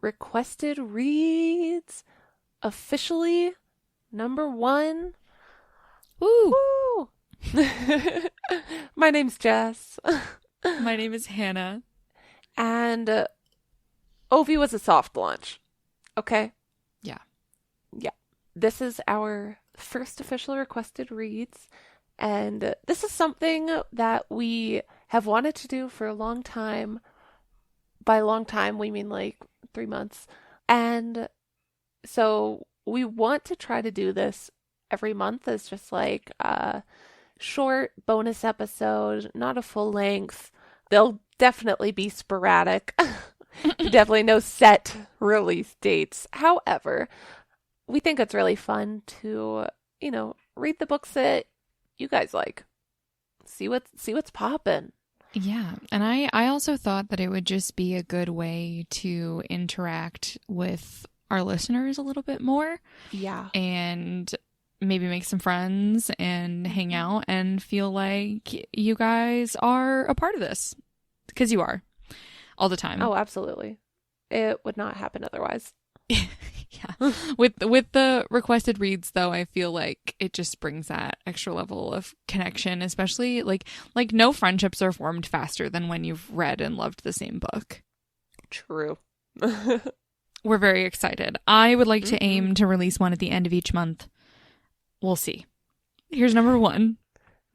Requested Reads, officially #1. Woo! Woo! My name's Jess. My name is Hannah. And Ovi was a soft launch. Okay? Yeah. Yeah. This is our first official Requested Reads. And this is something that we have wanted to do for a long time. By a long time, we mean like 3 months. And so we want to try to do this every month as just like a short bonus episode, not a full length. They'll definitely be sporadic. Definitely no set release dates. However, we think it's really fun to, read the books that you guys like. See what's poppin'. Yeah. And I also thought that it would just be a good way to interact with our listeners a little bit more. Yeah. And maybe make some friends and hang out and feel like you guys are a part of this. Because you are. All the time. Oh, absolutely. It would not happen otherwise. Yeah. With the requested reads, though, I feel like it just brings that extra level of connection, especially like no friendships are formed faster than when you've read and loved the same book. True. We're very excited. I would like to aim to release one at the end of each month. We'll see. Here's #1.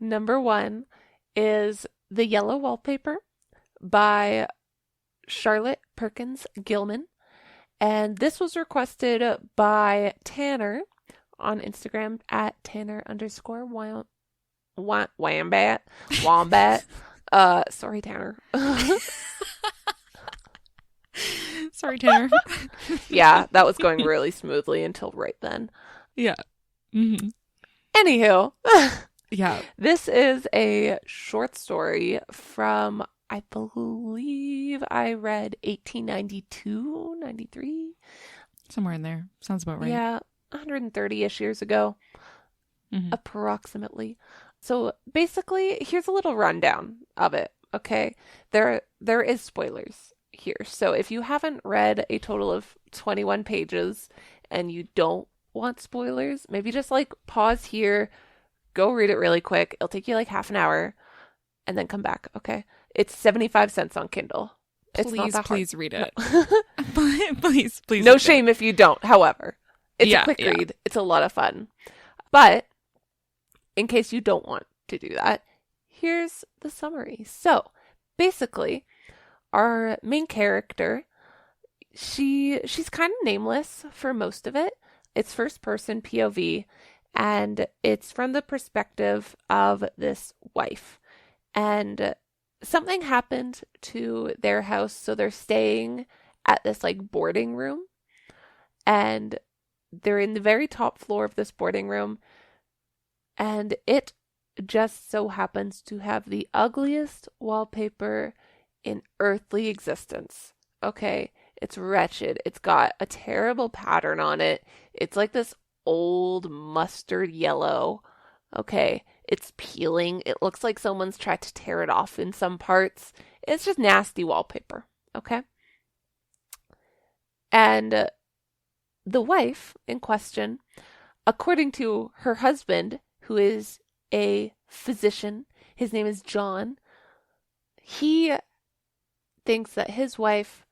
#1 is The Yellow Wallpaper by Charlotte Perkins Gilman. And this was requested by Tanner on Instagram at Tanner_Wombat. Wombat. Sorry, Tanner. Sorry, Tanner. Yeah, that was going really smoothly until right then. Yeah. Mm-hmm. Anywho. Yeah. This is a short story from, I believe I read 1892, 93. Somewhere in there. Sounds about right. Yeah, 130-ish years ago, approximately. So basically, here's a little rundown of it, okay? There is spoilers here. So if you haven't read a total of 21 pages and you don't want spoilers, maybe just like pause here, go read it really quick. It'll take you like half an hour and then come back, okay? It's 75 cents on Kindle. It's not that hard. Please read it. No. please. No shame if you don't, however. It's a quick read. It's a lot of fun. But in case you don't want to do that, here's the summary. So basically, our main character, she's kind of nameless for most of it. It's first person POV, and it's from the perspective of this wife. And something happened to their house, so they're staying at this like boarding room, and they're in the very top floor of this boarding room, and it just so happens to have the ugliest wallpaper in earthly existence. Okay, it's wretched. It's got a terrible pattern on it. It's like this old mustard yellow. Okay, it's peeling. It looks like someone's tried to tear it off in some parts. It's just nasty wallpaper. Okay? And the wife in question, according to her husband, who is a physician, his name is John, he thinks that his wife,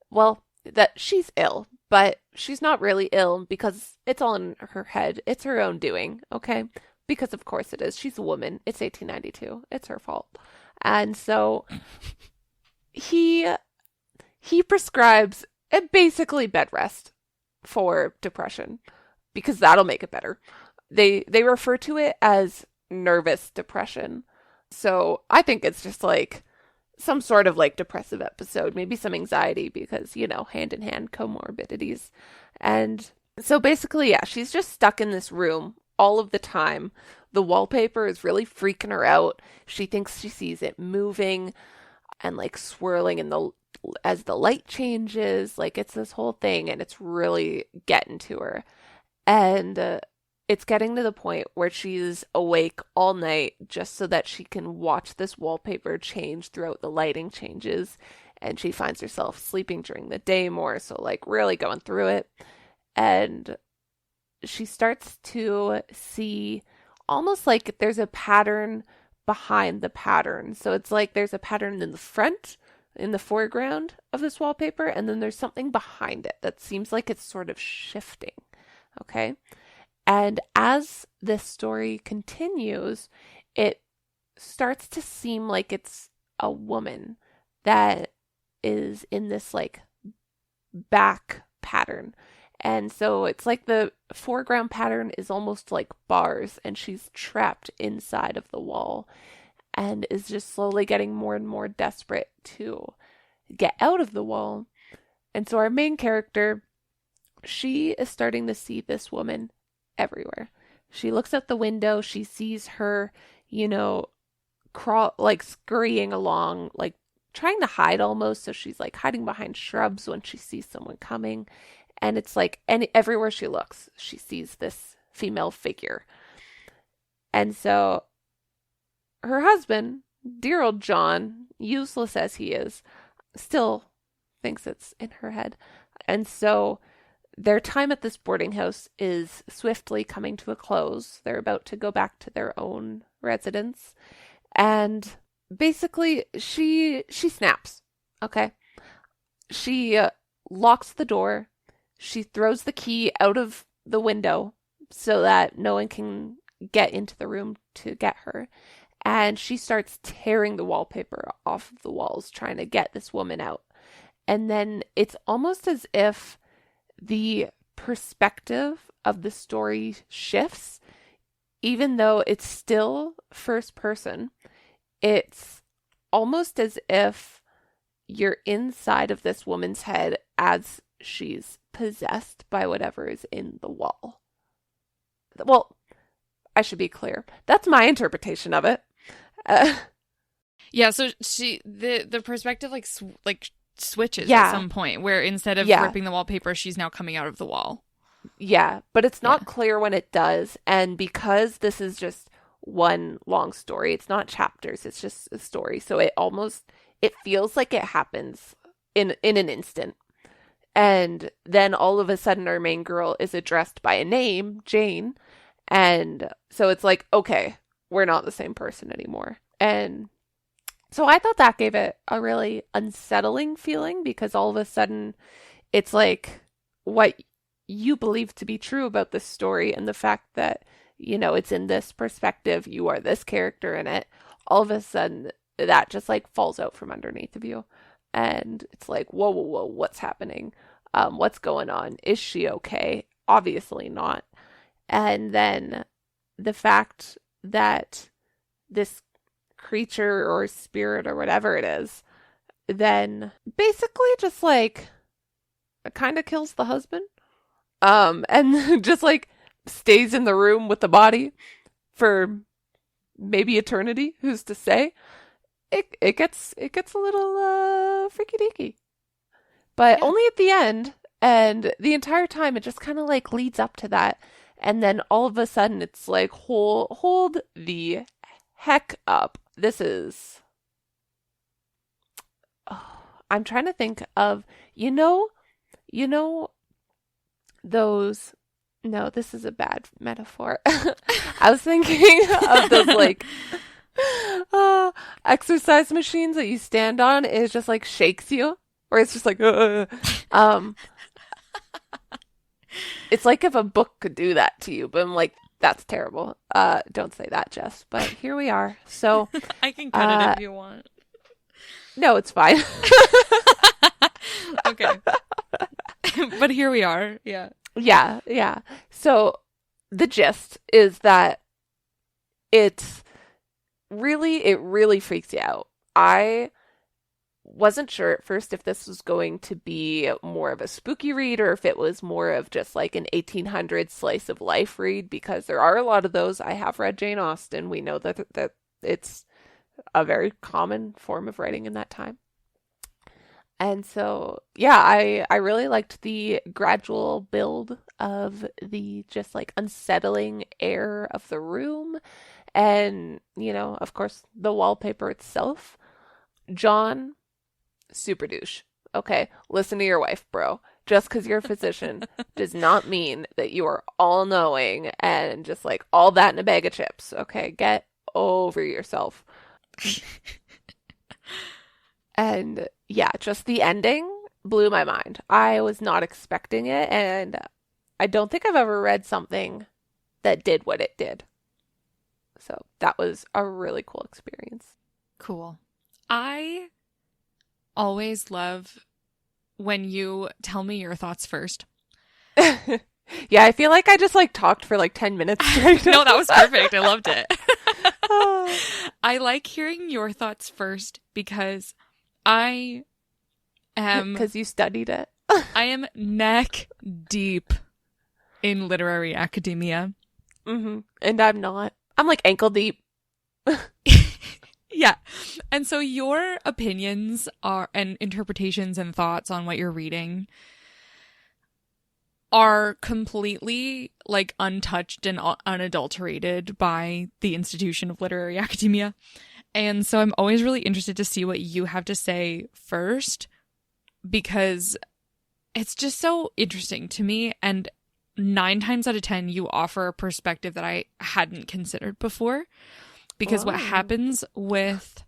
well, that she's ill, but she's not really ill because it's all in her head. It's her own doing, okay? Because of course it is. She's a woman. It's 1892. It's her fault. And so he prescribes basically bed rest for depression because that'll make it better. They refer to it as nervous depression. So I think it's just like some sort of like depressive episode, maybe some anxiety because, hand in hand comorbidities. And so basically, yeah, she's just stuck in this room all of the time. The wallpaper is really freaking her out. She thinks she sees it moving and like swirling as the light changes. Like it's this whole thing, and it's really getting to her. And it's getting to the point where she's awake all night just so that she can watch this wallpaper change throughout the lighting changes and she finds herself sleeping during the day more, so like really going through it. And she starts to see almost like there's a pattern behind the pattern. So it's like there's a pattern in the front, in the foreground of this wallpaper, and then there's something behind it that seems like it's sort of shifting. Okay. And as this story continues, it starts to seem like it's a woman that is in this like back pattern. And so it's like the foreground pattern is almost like bars, and she's trapped inside of the wall and is just slowly getting more and more desperate to get out of the wall. And so our main character, she is starting to see this woman everywhere. She looks out the window, she sees her, like scurrying along, like trying to hide almost. So she's like hiding behind shrubs when she sees someone coming. And it's like, and everywhere she looks, she sees this female figure. And so her husband, dear old John, useless as he is, still thinks it's in her head. And so their time at this boarding house is swiftly coming to a close. They're about to go back to their own residence. And basically, she snaps, okay? She locks the door. She throws the key out of the window so that no one can get into the room to get her. And she starts tearing the wallpaper off of the walls, trying to get this woman out. And then it's almost as if the perspective of the story shifts, even though it's still first person. It's almost as if you're inside of this woman's head as she's possessed by whatever is in the wall. Well, I should be clear. That's my interpretation of it. Yeah, so the perspective like switches at some point, where instead of ripping the wallpaper, she's now coming out of the wall. Yeah, but it's not clear when it does, and because this is just one long story, it's not chapters, it's just a story, so it feels like it happens in an instant. And then all of a sudden our main girl is addressed by a name, Jane, and so it's like, okay, we're not the same person anymore. And so I thought that gave it a really unsettling feeling, because all of a sudden it's like what you believe to be true about this story and the fact that, it's in this perspective, you are this character in it, all of a sudden that just like falls out from underneath of you. And it's like, whoa, whoa, whoa, what's happening? What's going on? Is she okay? Obviously not. And then the fact that this creature or spirit or whatever it is then basically just like kind of kills the husband, and just like stays in the room with the body for maybe eternity, who's to say. It gets a little freaky deaky, but only at the end. And the entire time it just kind of like leads up to that, and then all of a sudden it's like hold the heck up. This is, I'm trying to think of, those, no, this is a bad metaphor. I was thinking of those like exercise machines that you stand on. It just like shakes you, or it's just like it's like if a book could do that to you, but I'm like, that's terrible. Don't say that, Jess. But here we are. So I can cut it if you want. No, it's fine. Okay. But here we are. Yeah. Yeah. So the gist is that it really freaks you out. I wasn't sure at first if this was going to be more of a spooky read or if it was more of just like an 1800s slice of life read, because there are a lot of those. I have read Jane Austen. We know that it's a very common form of writing in that time. And so, yeah, I really liked the gradual build of the just like unsettling air of the room. And, of course, the wallpaper itself. John, super douche. Okay, listen to your wife, bro. Just because you're a physician does not mean that you are all knowing and just like all that in a bag of chips. Okay, get over yourself. And yeah, just the ending blew my mind. I was not expecting it, and I don't think I've ever read something that did what it did. So that was a really cool experience. Cool. I always love when you tell me your thoughts first. Yeah, I feel like I just like talked for like 10 minutes straight. No, that was perfect. I loved it. I like hearing your thoughts first because I am... Because you studied it. I am neck deep in literary academia. Mm-hmm. And I'm not. I'm like ankle deep. Yeah. And so your opinions are and interpretations and thoughts on what you're reading are completely like untouched and unadulterated by the institution of literary academia. And so I'm always really interested to see what you have to say first, because it's just so interesting to me. And 9 times out of 10, you offer a perspective that I hadn't considered before. Because what happens with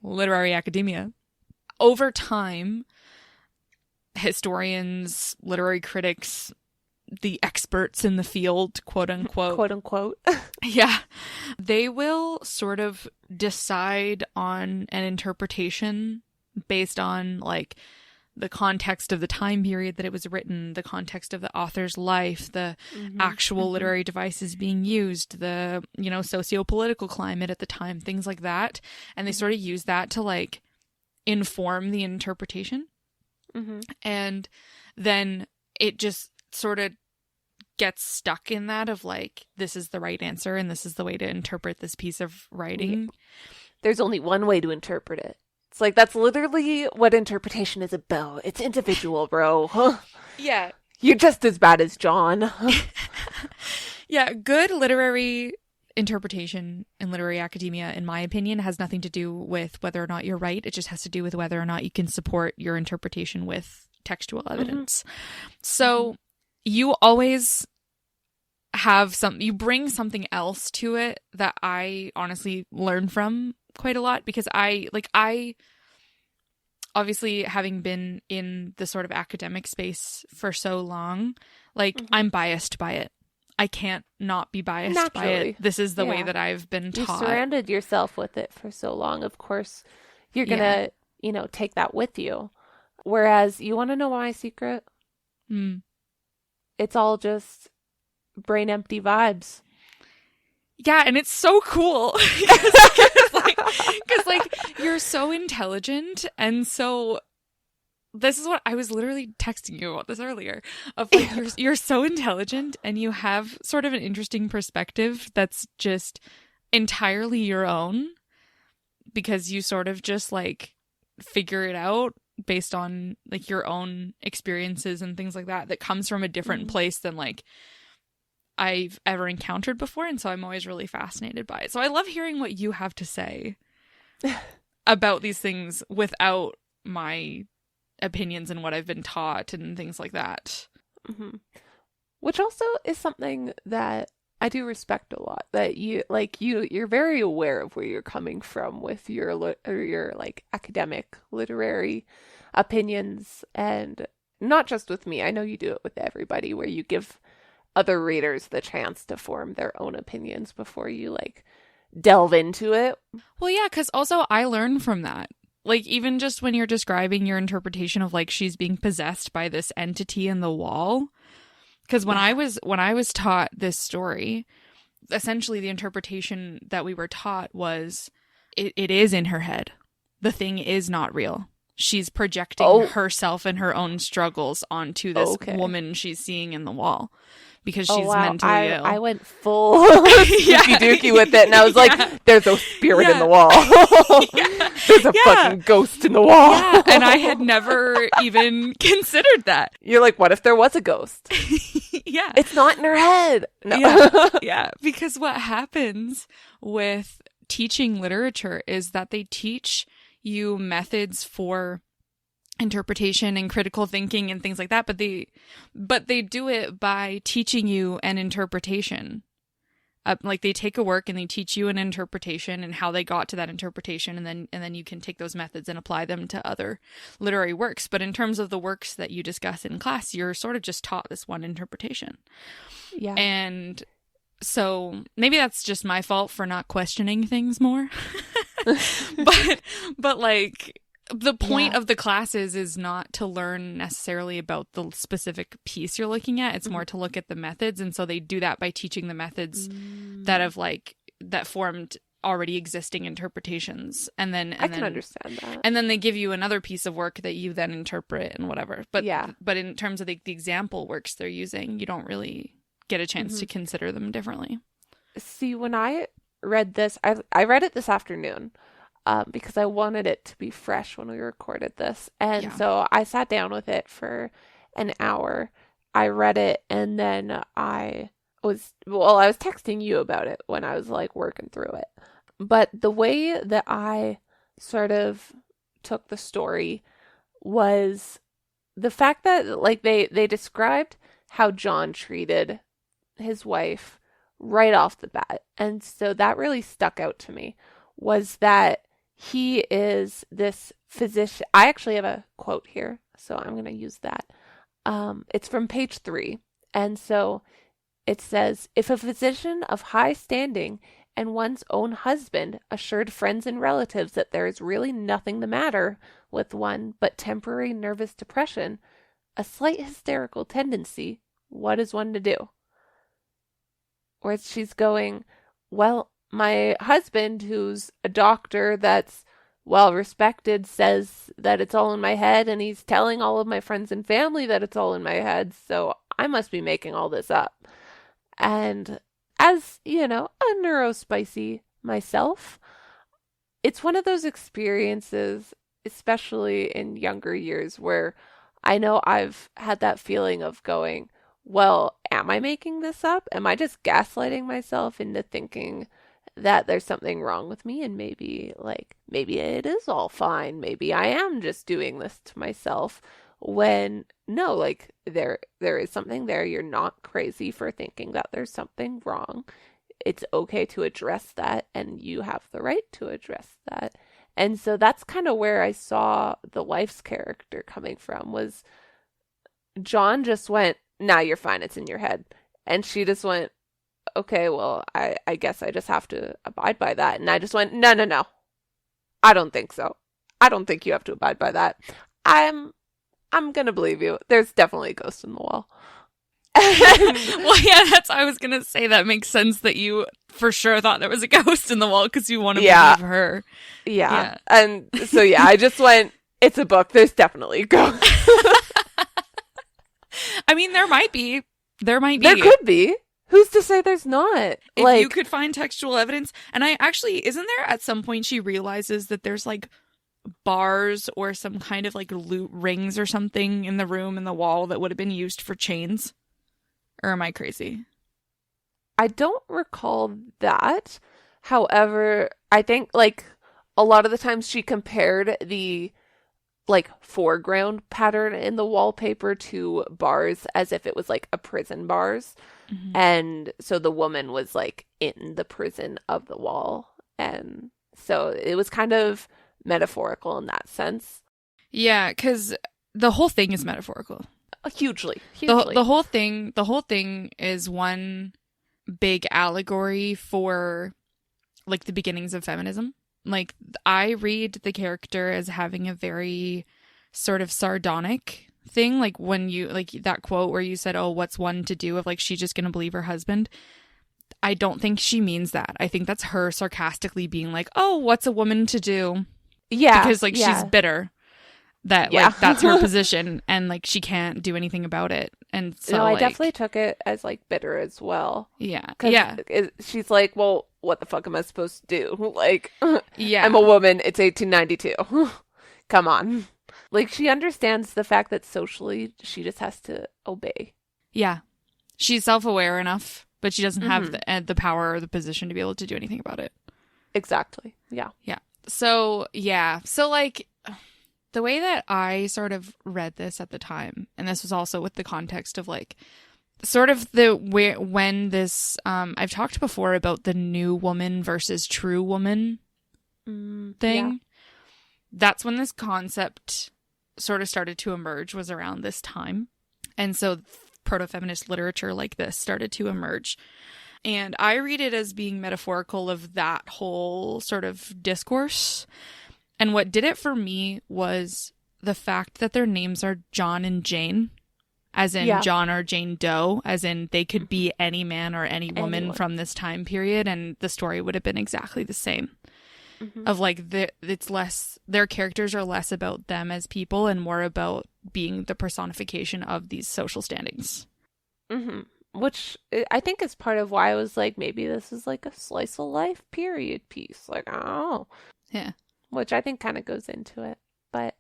literary academia, over time, historians, literary critics, the experts in the field, quote unquote. Quote unquote. Yeah. They will sort of decide on an interpretation based on like the context of the time period that it was written, the context of the author's life, the actual literary devices being used, the, you know, socio-political climate at the time, things like that. And they sort of use that to like inform the interpretation. And then it just sort of gets stuck in that of like, this is the right answer and this is the way to interpret this piece of writing. Yeah. There's only one way to interpret it. It's like, that's literally what interpretation is about. It's individual, bro. Yeah. You're just as bad as John. Yeah, good literary interpretation in literary academia, in my opinion, has nothing to do with whether or not you're right. It just has to do with whether or not you can support your interpretation with textual evidence. So you always have you bring something else to it that I honestly learn from quite a lot, because I obviously, having been in the sort of academic space for so long, like I'm biased by it. I can't not be biased by it. This is the way that I've been taught. You surrounded yourself with it for so long. Of course, you're going to, you know, take that with you. Whereas, you want to know my secret? It's all just brain empty vibes. Yeah, and it's so cool. Because like, you're so intelligent, and so this is what I was literally texting you about this earlier. Of like, you're so intelligent, and you have sort of an interesting perspective that's just entirely your own, because you sort of just like figure it out based on like your own experiences and things like that. That comes from a different place than like I've ever encountered before, and so I'm always really fascinated by it. So I love hearing what you have to say about these things without my opinions and what I've been taught and things like that. Which also is something that I do respect a lot. That you're very aware of where you're coming from with your like academic literary opinions, and not just with me. I know you do it with everybody, where you give other readers the chance to form their own opinions before you like delve into it. Well, yeah, because also I learn from that. Like, even just when you're describing your interpretation of like she's being possessed by this entity in the wall. Because when I was taught this story, essentially the interpretation that we were taught was it is in her head. The thing is not real. She's projecting herself and her own struggles onto this woman she's seeing in the wall. Because she's mentally ill. I went full spooky dookie with it, and I was like, there's a spirit in the wall. There's a fucking ghost in the wall. Yeah, and I had never even considered that. You're like, what if there was a ghost? Yeah. It's not in her head. No. Yeah, because what happens with teaching literature is that they teach you methods for interpretation and critical thinking and things like that, but they do it by teaching you an interpretation. Like they take a work and they teach you an interpretation and how they got to that interpretation, and then you can take those methods and apply them to other literary works. But in terms of the works that you discuss in class, you're sort of just taught this one interpretation. Yeah. And so maybe that's just my fault for not questioning things more. but like, the point of the classes is not to learn necessarily about the specific piece you're looking at. It's more to look at the methods. And so they do that by teaching the methods that formed already existing interpretations. And then I can understand that. And then they give you another piece of work that you then interpret and whatever. But in terms of the example works they're using, you don't really get a chance to consider them differently. See, when I read this, I read it this afternoon. Because I wanted it to be fresh when we recorded this. And so I sat down with it for an hour. I read it, and then I was texting you about it when I was like working through it. But the way that I sort of took the story was the fact that like they described how John treated his wife right off the bat. And so that really stuck out to me, was that he is this physician. I actually have a quote here, so I'm going to use that. It's from page 3. And so it says, if a physician of high standing and one's own husband assured friends and relatives that there is really nothing the matter with one but temporary nervous depression, a slight hysterical tendency, what is one to do? Or she's going, well, my husband, who's a doctor that's well respected, says that it's all in my head, and he's telling all of my friends and family that it's all in my head, so I must be making all this up. And as, you know, a neurospicy myself, it's one of those experiences, especially in younger years, where I know I've had that feeling of going, well, am I making this up? Am I just gaslighting myself into thinking that there's something wrong with me, and maybe it is all fine. Maybe I am just doing this to myself, when no, like there is something there. You're not crazy for thinking that there's something wrong. It's okay to address that, and you have the right to address that. And so that's kind of where I saw the wife's character coming from, was John just went, nah, you're fine, it's in your head. And she just went, okay, well, I guess I just have to abide by that. And I just went, no. I don't think so. I don't think you have to abide by that. I'm gonna believe you. There's definitely a ghost in the wall. Well, yeah, I was gonna say that makes sense that you for sure thought there was a ghost in the wall because you want to believe her. Yeah. And so, yeah, I just went, it's a book. There's definitely a ghost. I mean, there might be. There could be. Who's to say there's not? If you could find textual evidence. And isn't there at some point she realizes that there's like bars or some kind of like loot rings or something in the room in the wall that would have been used for chains? Or am I crazy? I don't recall that. However, I think like a lot of the times she compared the like foreground pattern in the wallpaper to bars as if it was like a prison bars. Mm-hmm. And so the woman was like in the prison of the wall. And so it was kind of metaphorical in that sense. Yeah, because the whole thing is metaphorical. Hugely. The whole thing is one big allegory for like the beginnings of feminism. Like, I read the character as having a very sort of sardonic thing. Like, when you, like, that quote where you said, oh, what's one to do, of like, she's just gonna believe her husband. I don't think she means that. I think that's her sarcastically being like, oh, what's a woman to do? Yeah. Because, like, she's bitter that, like, that's her position, and, like, she can't do anything about it. And so, no, I definitely took it as, like, bitter as well. Yeah. She's like, well, what the fuck am I supposed to do? Like, yeah, I'm a woman. It's 1892. Come on. Like, she understands the fact that socially she just has to obey. Yeah. She's self-aware enough, but she doesn't have the power or the position to be able to do anything about it. Exactly. Yeah. Yeah. So, yeah. So, like, the way that I sort of read this at the time, and this was also with the context of like sort of when this I've talked before about the new woman versus true woman thing. Yeah. That's when this concept sort of started to emerge, was around this time. And so proto-feminist literature like this started to emerge. And I read it as being metaphorical of that whole sort of discourse. And what did it for me was the fact that their names are John and Jane, as in John or Jane Doe, as in they could be any man or any woman from this time period, and the story would have been exactly the same. Of like, it's less, their characters are less about them as people and more about being the personification of these social standings. Which I think is part of why I was like, maybe this is like a slice of life period piece. Like, oh. Yeah. Which I think kind of goes into it. But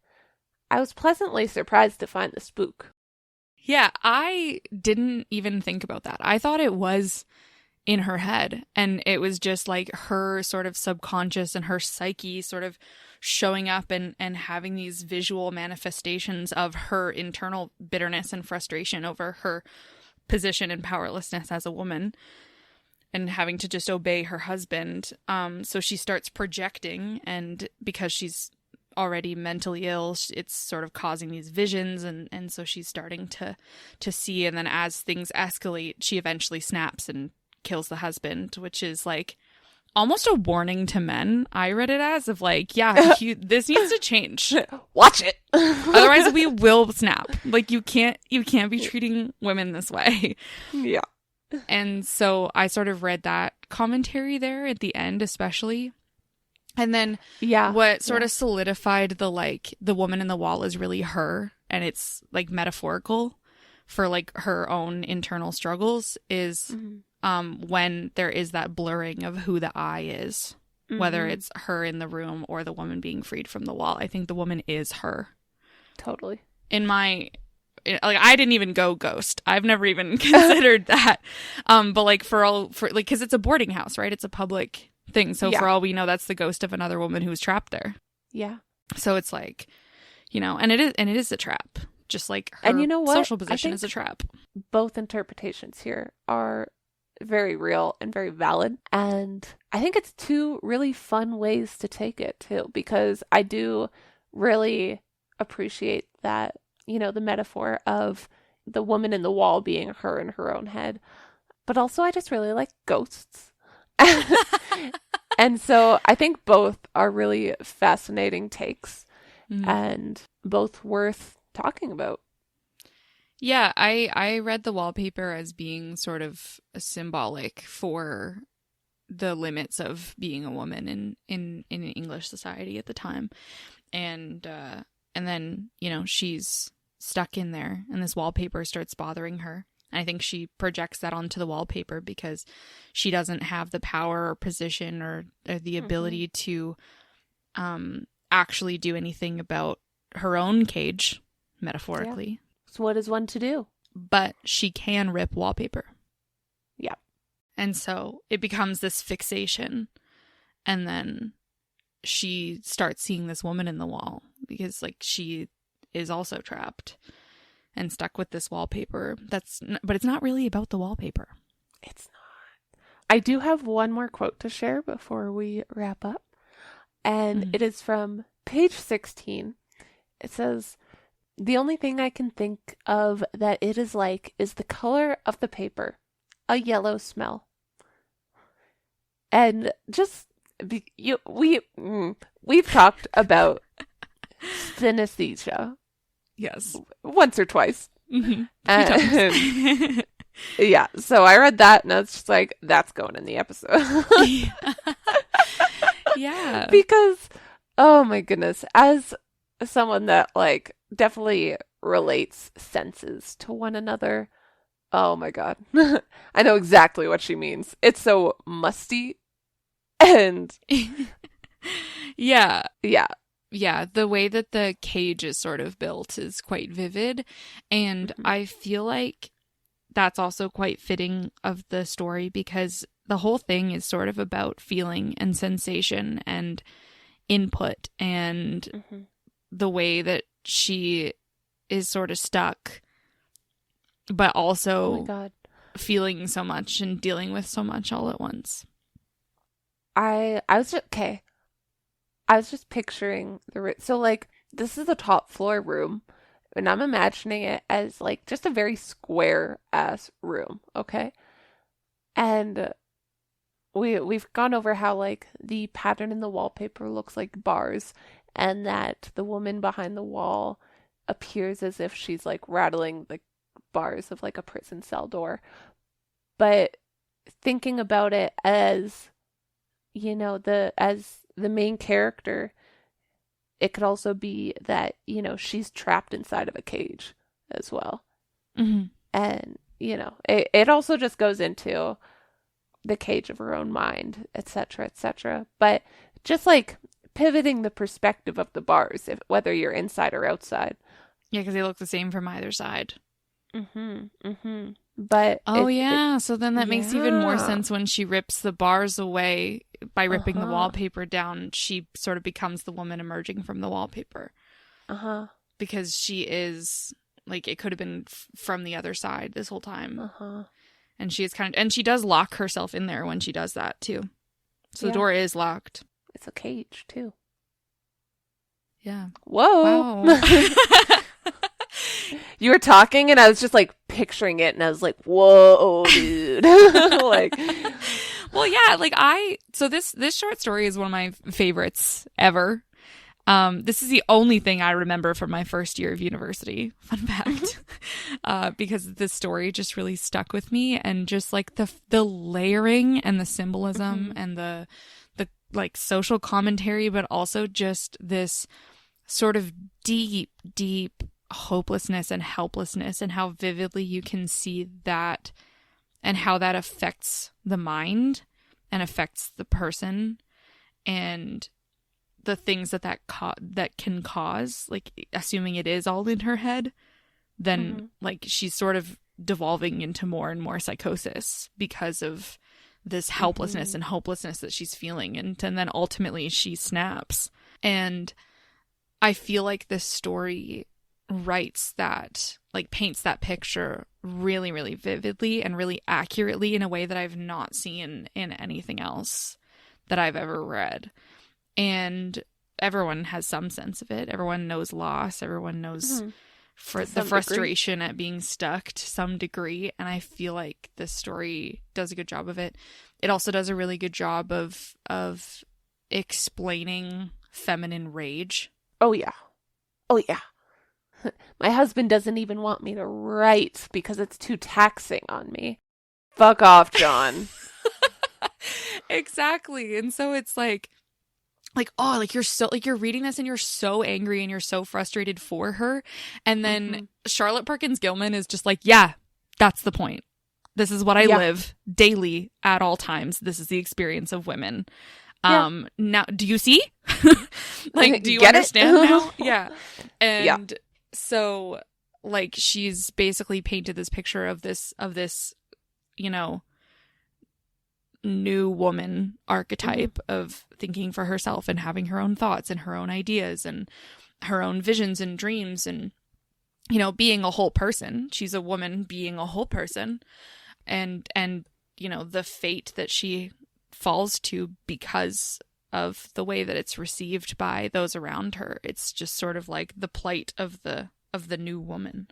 I was pleasantly surprised to find the spook. Yeah, I didn't even think about that. I thought it was in her head, and it was just like her sort of subconscious and her psyche sort of showing up and having these visual manifestations of her internal bitterness and frustration over her position and powerlessness as a woman and having to just obey her husband. So she starts projecting, and because she's already mentally ill, it's sort of causing these visions, and so she's starting to see, and then as things escalate, she eventually snaps and kills the husband, which is like almost a warning to men. I read it as of like, yeah, this needs to change. Watch it. Otherwise we will snap. Like you can't be treating women this way. Yeah. And so I sort of read that commentary there at the end, especially. And then what sort of solidified the woman in the wall is really her, and it's like metaphorical for like her own internal struggles is when there is that blurring of who the I is, whether it's her in the room or the woman being freed from the wall. I think the woman is her. Totally. Like, I didn't even go ghost. I've never even considered that. But like because it's a boarding house, right? It's a public thing. So for all we know, that's the ghost of another woman who was trapped there. Yeah. So it's like, and it is a trap. Just like her and you know what? social position is a trap. Both interpretations here are very real and very valid. And I think it's two really fun ways to take it too, because I do really appreciate that, the metaphor of the woman in the wall being her in her own head. But also I just really like ghosts. And so I think both are really fascinating takes and both worth talking about. Yeah, I read the wallpaper as being sort of symbolic for the limits of being a woman in English society at the time. And then, she's stuck in there and this wallpaper starts bothering her. And I think she projects that onto the wallpaper because she doesn't have the power or position or the ability to actually do anything about her own cage, metaphorically. Yeah. So what is one to do? But she can rip wallpaper. Yeah. And so it becomes this fixation. And then she starts seeing this woman in the wall because like she is also trapped and stuck with this wallpaper. But it's not really about the wallpaper. It's not. I do have one more quote to share before we wrap up. And it is from page 16. It says, "The only thing I can think of that it is like is the color of the paper, a yellow smell." And just we've talked about synesthesia, yes, once or twice. And yeah, so I read that and I was just like, that's going in the episode. Yeah, because oh my goodness, as someone that like definitely relates senses to one another. Oh my god. I know exactly what she means. It's so musty and yeah. Yeah. Yeah, the way that the cage is sort of built is quite vivid, and I feel like that's also quite fitting of the story because the whole thing is sort of about feeling and sensation and input and the way that she is sort of stuck, but also Oh my God. feeling so much and dealing with so much all at once. I was just, okay. I was just picturing so like this is the top floor room, and I'm imagining it as like just a very square ass room, okay? And we've gone over how like the pattern in the wallpaper looks like bars, and that the woman behind the wall appears as if she's like rattling the bars of like a prison cell door. But thinking about it as, you know, as the main character, it could also be that, you know, she's trapped inside of a cage as well. Mm-hmm. And, you know, it also just goes into the cage of her own mind, etc., etc. But just like pivoting the perspective of the bars, whether you're inside or outside. Yeah, because they look the same from either side. Mm-hmm. Mm-hmm. But so then that makes even more sense when she rips the bars away by ripping the wallpaper down. She sort of becomes the woman emerging from the wallpaper. Because she is like, it could have been from the other side this whole time. And she is and she does lock herself in there when she does that too. So the door is locked. It's a cage too. Yeah. Whoa. Wow. You were talking and I was just like picturing it and I was like, whoa, dude. Like, well, yeah, like so this short story is one of my favorites ever. This is the only thing I remember from my first year of university. Fun fact. Because this story just really stuck with me, and just like the layering and the symbolism and the like social commentary, but also just this sort of deep hopelessness and helplessness, and how vividly you can see that and how that affects the mind and affects the person, and the things that can cause, like assuming it is all in her head, then like she's sort of devolving into more and more psychosis because of this helplessness and hopelessness that she's feeling, and then ultimately she snaps. And I feel like this story writes that, like paints that picture really, really vividly and really accurately in a way that I've not seen in anything else that I've ever read. And everyone has some sense of it. Everyone knows loss. Everyone knows for the frustration at being stuck to some degree. And I feel like this story does a good job of it. It also does a really good job of explaining feminine rage. Oh yeah. My husband doesn't even want me to write because it's too taxing on me. Fuck off, John. Exactly. And so it's like, oh, like you're so, like you're reading this and you're so angry and you're so frustrated for her. And then Charlotte Perkins Gilman is just like, yeah, that's the point. This is what I live daily at all times. This is the experience of women. Now, do you see? Like, do you understand now? Yeah. And so like she's basically painted this picture of this, you know, new woman archetype of thinking for herself and having her own thoughts and her own ideas and her own visions and dreams, and, you know, being a whole person. She's a woman being a whole person, and you know, the fate that she falls to because of the way that it's received by those around her. It's just sort of like the plight of the new woman.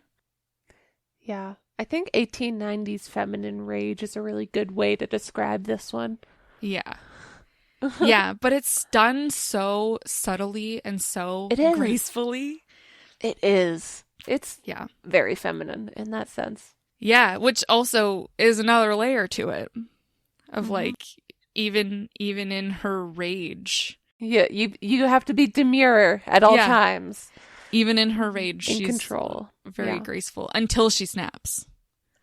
Yeah. I think 1890s feminine rage is a really good way to describe this one. Yeah. Yeah, but it's done so subtly and so gracefully. It is. It's very feminine in that sense. Yeah, which also is another layer to it of like even in her rage. Yeah, you have to be demure at all times. Even in her rage, in she's control. Very graceful until she snaps.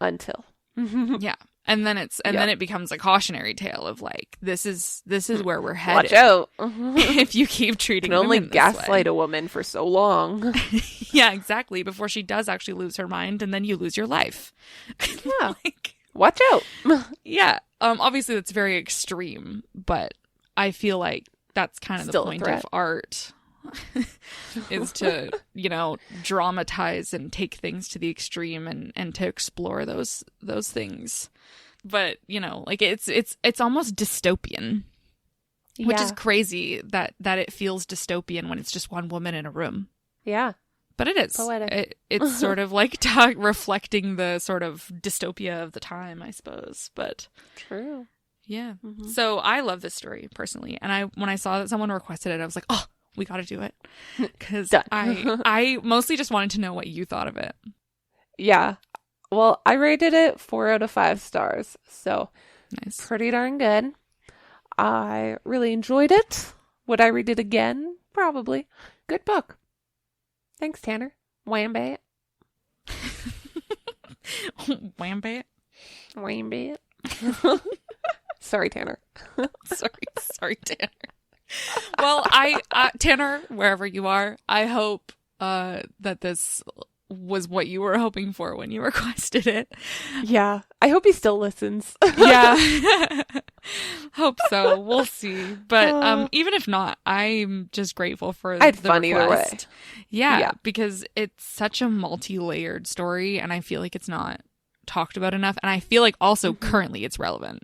Yeah. And then then it becomes a cautionary tale of like, this is where we're headed. Watch out. If you keep treating women only gaslight a woman for so long. Yeah, exactly. Before she does actually lose her mind, and then you lose your life. Yeah. Watch out. Yeah. Obviously that's very extreme, but I feel like that's kind of the point of art. is to, dramatize and take things to the extreme and to explore those things. But, it's almost dystopian, which is crazy that it feels dystopian when it's just one woman in a room. Yeah. But it is. Poetic. It's sort of like reflecting the sort of dystopia of the time, I suppose. But true. Yeah. So I love this story personally. And when I saw that someone requested it, I was like, oh, we got to do it. Because I mostly just wanted to know what you thought of it. Yeah. Well, I rated it 4 out of 5 stars. So nice. Pretty darn good. I really enjoyed it. Would I read it again? Probably. Good book. Thanks, Tanner. Wham-bat. Wham-bat? Wham-bat. Sorry, Tanner. Sorry, Tanner. Well, Tanner, wherever you are, I hope that this was what you were hoping for when you requested it. Yeah. I hope he still listens. Yeah. Hope so. We'll see. But even if not, I'm just grateful for I had the fun request. Either way. Yeah, because it's such a multi-layered story, and I feel like it's not talked about enough. And I feel like also currently it's relevant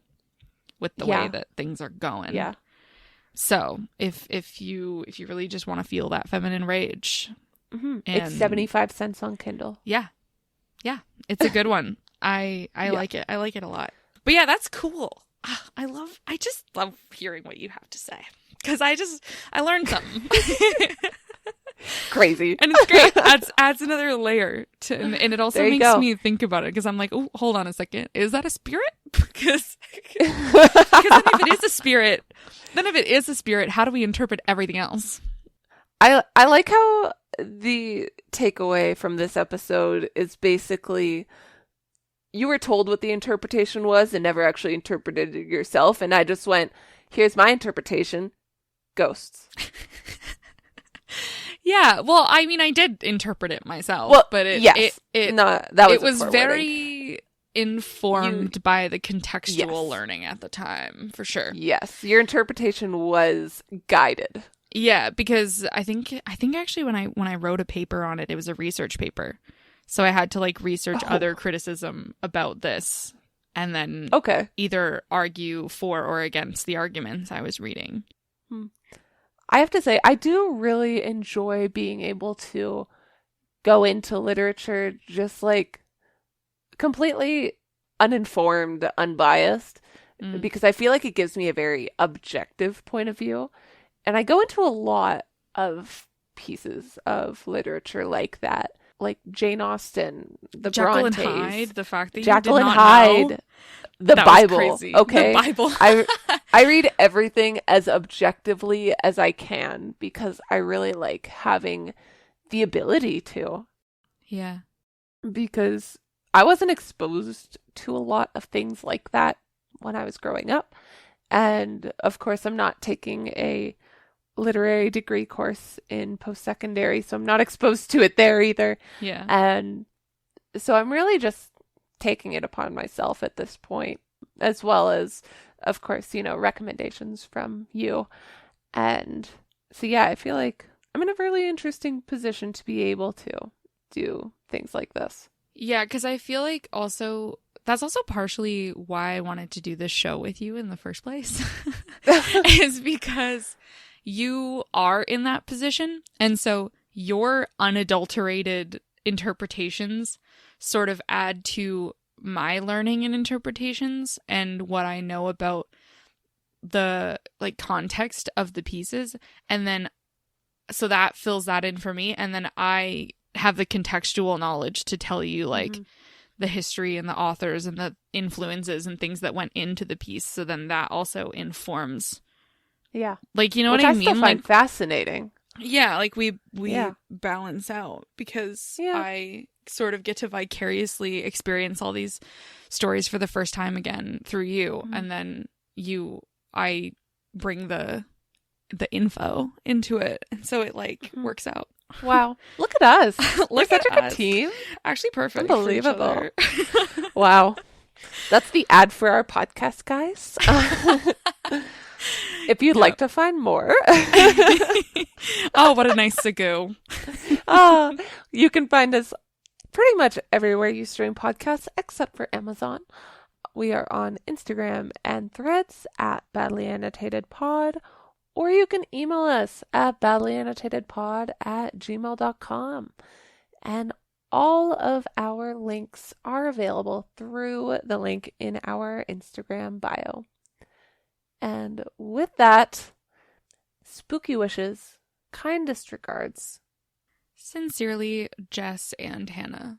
with the way that things are going. Yeah. So if you really just want to feel that feminine rage, it's 75 cents on Kindle. Yeah, it's a good one. I like it. I like it a lot. But yeah, that's cool. I just love hearing what you have to say because I learned something. Crazy. And it's great. Adds another layer to, and it also makes me think about it because I'm like, oh, hold on a second. Is that a spirit? Because then if it is a spirit, how do we interpret everything else? I like how the takeaway from this episode is basically you were told what the interpretation was and never actually interpreted it yourself. And I just went, here's my interpretation. Ghosts. Yeah, well, I mean, I did interpret it myself, but that was very informed by the contextual learning at the time, for sure. Yes, your interpretation was guided. Yeah, because I think actually when I wrote a paper on it, it was a research paper, so I had to research other criticism about this, and then either argue for or against the arguments I was reading. I have to say, I do really enjoy being able to go into literature just completely uninformed, unbiased, because I feel like it gives me a very objective point of view. And I go into a lot of pieces of literature like that, like Jane Austen, the Jekyll Brontes, and Hyde, the fact that Jekyll you did and not Hyde. know. The that Bible, was crazy. Okay? The Bible. I read everything as objectively as I can because I really like having the ability to. Yeah. Because I wasn't exposed to a lot of things like that when I was growing up. And of course, I'm not taking a literary degree course in post-secondary, so I'm not exposed to it there either. Yeah. And so I'm really just taking it upon myself at this point, as well as, of course, recommendations from you. And so, yeah, I feel like I'm in a really interesting position to be able to do things like this. Yeah, because I feel like that's also partially why I wanted to do this show with you in the first place, is because you are in that position. And so your unadulterated interpretations sort of add to my learning and interpretations and what I know about the context of the pieces. And then so that fills that in for me. And then I have the contextual knowledge to tell you the history and the authors and the influences and things that went into the piece. So then that also informs. Yeah. You know Which what I mean? mean? Still find fascinating. Yeah, we balance out because I sort of get to vicariously experience all these stories for the first time again through you, and then I bring the info into it, and so it works out. Wow, look at us! We're such a good us. team. Actually, perfect. Unbelievable. Wow, that's the ad for our podcast, guys. if you'd like to find more. Oh, what a nice segue. You can find us pretty much everywhere you stream podcasts except for Amazon. We are on Instagram and Threads at Badly Annotated Pod, or you can email us at badlyannotedpod@gmail.com. And all of our links are available through the link in our Instagram bio. And with that, spooky wishes, kindest regards. Sincerely, Jess and Hannah.